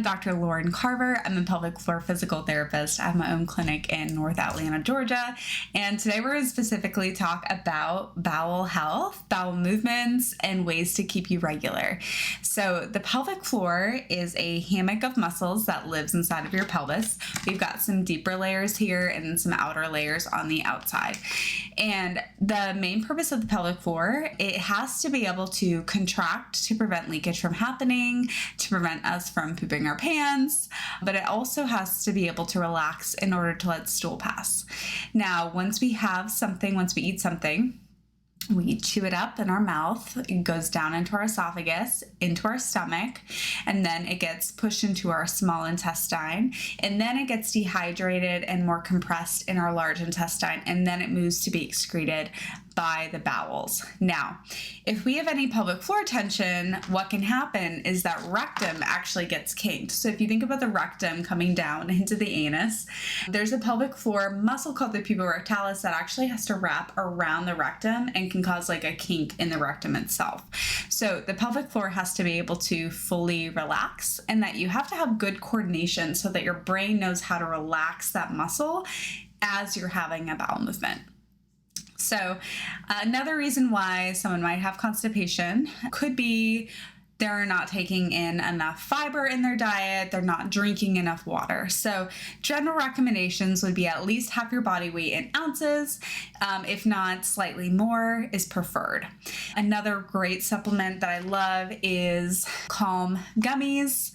Dr. Loren Carver. I'm a pelvic floor physical therapist. I have my own clinic in North Atlanta, Georgia. And today we're going to specifically talk about bowel health, bowel movements, and ways to keep you regular. So the pelvic floor is a hammock of muscles that lives inside of your pelvis. We've got some deeper layers here and some outer layers on the outside. And the main purpose of the pelvic floor, it has to be able to contract to prevent leakage from happening, to prevent us from pooping our pants, but it also has to be able to relax in order to let stool pass. Now, once we eat something, we chew it up in our mouth, it goes down into our esophagus, into our stomach, and then it gets pushed into our small intestine, and then it gets dehydrated and more compressed in our large intestine, and then it moves to be excreted by the bowels. Now, if we have any pelvic floor tension, what can happen is that rectum actually gets kinked. So if you think about the rectum coming down into the anus, there's a pelvic floor muscle called the puborectalis that actually has to wrap around the rectum and can cause like a kink in the rectum itself. So the pelvic floor has to be able to fully relax, and that you have to have good coordination so that your brain knows how to relax that muscle as you're having a bowel movement. So another reason why someone might have constipation could be they're not taking in enough fiber in their diet, they're not drinking enough water. So general recommendations would be at least half your body weight in ounces, if not slightly more is preferred. Another great supplement that I love is Calm gummies.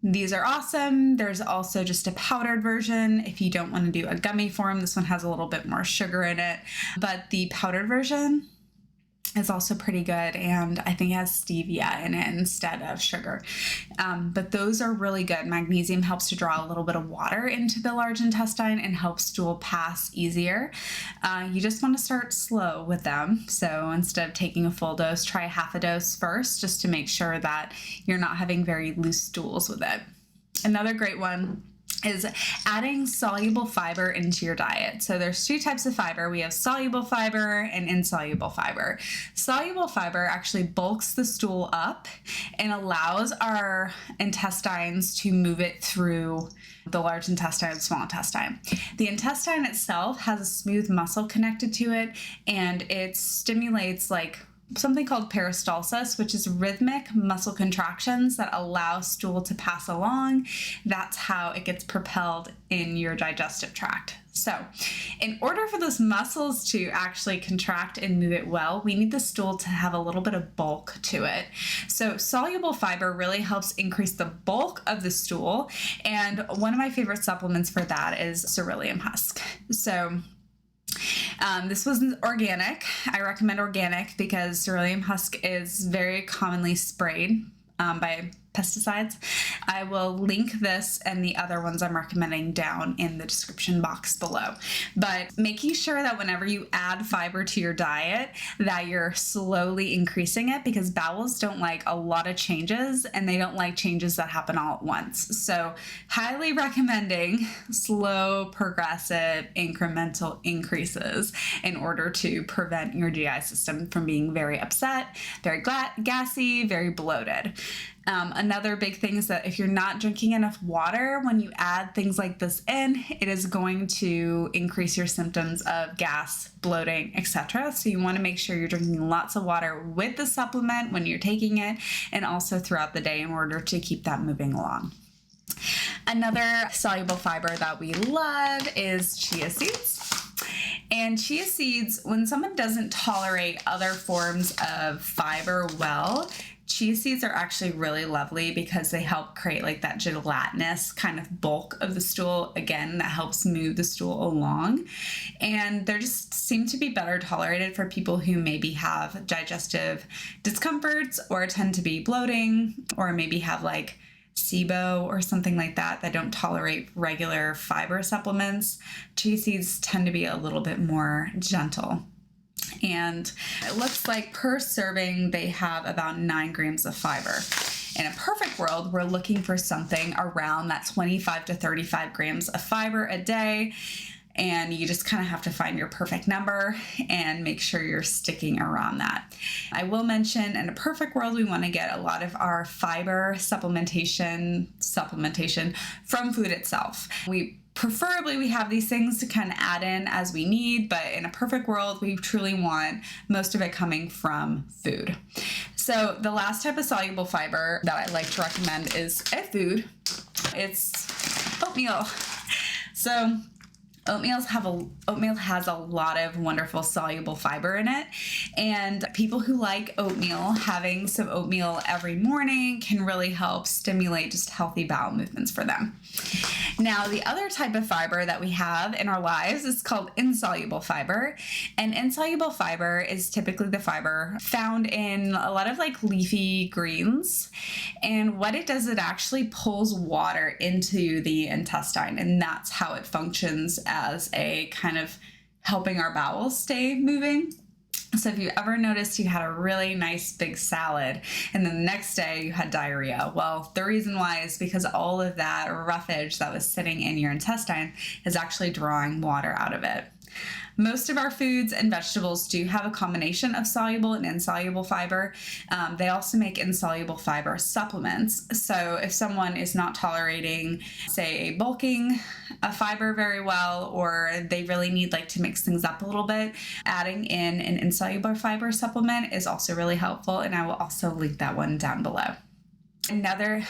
These are awesome. There's also just a powdered version. If you don't want to do a gummy form, this one has a little bit more sugar in it, but the powdered version is also pretty good, and I think it has stevia in it instead of sugar. But those are really good. Magnesium helps to draw a little bit of water into the large intestine and helps stool pass easier. You just want to start slow with them. So instead of taking a full dose, try half a dose first, just to make sure that you're not having very loose stools with it. Another great one is adding soluble fiber into your diet. So there's two types of fiber. We have soluble fiber and insoluble fiber. Soluble fiber actually bulks the stool up and allows our intestines to move it through the large intestine and small intestine. The intestine itself has a smooth muscle connected to it, and it stimulates like something called peristalsis, which is rhythmic muscle contractions that allow stool to pass along. That's how it gets propelled in your digestive tract. So in order for those muscles to actually contract and move it well, we need the stool to have a little bit of bulk to it. So soluble fiber really helps increase the bulk of the stool. And one of my favorite supplements for that is cerulean husk. So this was organic. I recommend organic because cerulean husk is very commonly sprayed by pesticides. I will link this and the other ones I'm recommending down in the description box below. But making sure that whenever you add fiber to your diet, that you're slowly increasing it, because bowels don't like a lot of changes, and they don't like changes that happen all at once. So highly recommending slow, progressive, incremental increases in order to prevent your GI system from being very upset, very gassy, very bloated. Another big thing is that if you're not drinking enough water, when you add things like this in, it is going to increase your symptoms of gas, bloating, etc. So you want to make sure you're drinking lots of water with the supplement when you're taking it, and also throughout the day in order to keep that moving along. Another soluble fiber that we love is chia seeds. And chia seeds, when someone doesn't tolerate other forms of fiber well, chia seeds are actually really lovely because they help create like that gelatinous kind of bulk of the stool, again, that helps move the stool along. And they just seem to be better tolerated for people who maybe have digestive discomforts or tend to be bloating, or maybe have like SIBO or something like that don't tolerate regular fiber supplements. Chia seeds tend to be a little bit more gentle. And it looks like per serving, they have about 9 grams of fiber. In a perfect world, we're looking for something around that 25 to 35 grams of fiber a day. And you just kind of have to find your perfect number and make sure you're sticking around that. I will mention, in a perfect world, we want to get a lot of our fiber supplementation from food itself. Preferably, we have these things to kind of add in as we need, but in a perfect world, we truly want most of it coming from food. So the last type of soluble fiber that I like to recommend is a food. It's oatmeal. So oatmeal has a lot of wonderful soluble fiber in it, and people who like oatmeal, having some oatmeal every morning can really help stimulate just healthy bowel movements for them. Now, the other type of fiber that we have in our lives is called insoluble fiber, and insoluble fiber is typically the fiber found in a lot of like leafy greens, and what it does, it actually pulls water into the intestine, and that's how it functions as a kind of helping our bowels stay moving. So if you ever noticed you had a really nice big salad and then the next day you had diarrhea, well, the reason why is because all of that roughage that was sitting in your intestine is actually drawing water out of it. Most of our foods and vegetables do have a combination of soluble and insoluble fiber. They also make insoluble fiber supplements. So if someone is not tolerating, say, a bulking fiber very well, or they really need to mix things up a little bit, adding in an insoluble fiber supplement is also really helpful, and I will also link that one down below. Another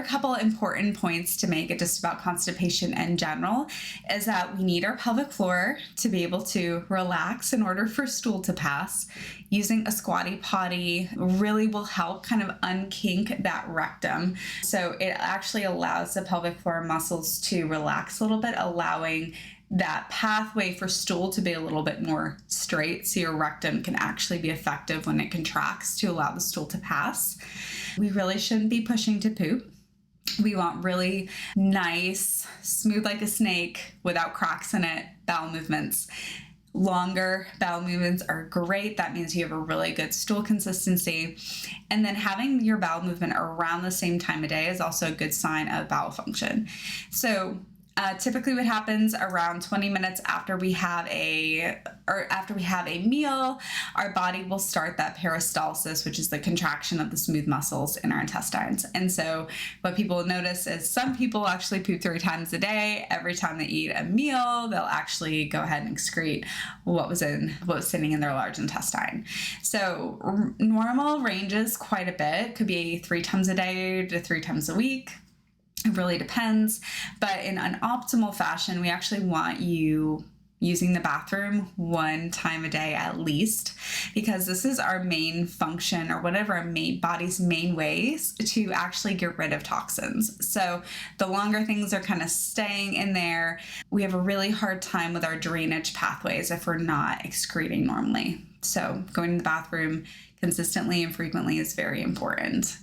couple important points to make just about constipation in general is that we need our pelvic floor to be able to relax in order for stool to pass. Using a squatty potty really will help kind of unkink that rectum. So it actually allows the pelvic floor muscles to relax a little bit, allowing that pathway for stool to be a little bit more straight, so your rectum can actually be effective when it contracts to allow the stool to pass. We really shouldn't be pushing to poop. We want really nice, smooth like a snake, without cracks in it, bowel movements. Longer bowel movements are great. That means you have a really good stool consistency. And then having your bowel movement around the same time of day is also a good sign of bowel function. So typically what happens around 20 minutes after we have a meal, our body will start that peristalsis, which is the contraction of the smooth muscles in our intestines. And so what people will notice is some people actually poop 3 times a day. Every time they eat a meal, they'll actually go ahead and excrete what was sitting in their large intestine. So normal ranges quite a bit. Could be 3 times a day to 3 times a week. It really depends, but in an optimal fashion, we actually want you using the bathroom 1 time a day at least, because this is our main function, or whatever our body's main ways to actually get rid of toxins. So the longer things are kind of staying in there, we have a really hard time with our drainage pathways if we're not excreting normally. So going to the bathroom consistently and frequently is very important.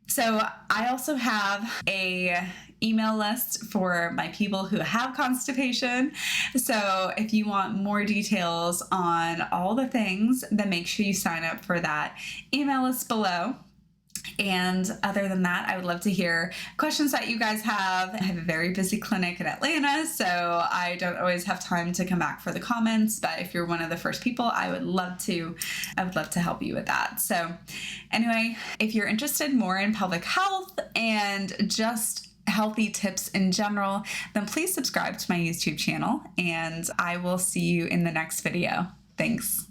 So I also have a email list for my people who have constipation. So if you want more details on all the things, then make sure you sign up for that email list below. And other than that, I would love to hear questions that you guys have. I have a very busy clinic in Atlanta, so I don't always have time to come back for the comments, but if you're one of the first people, I would love to help you with that. So anyway, if you're interested more in pelvic health and just healthy tips in general, then please subscribe to my YouTube channel, and I will see you in the next video. Thanks.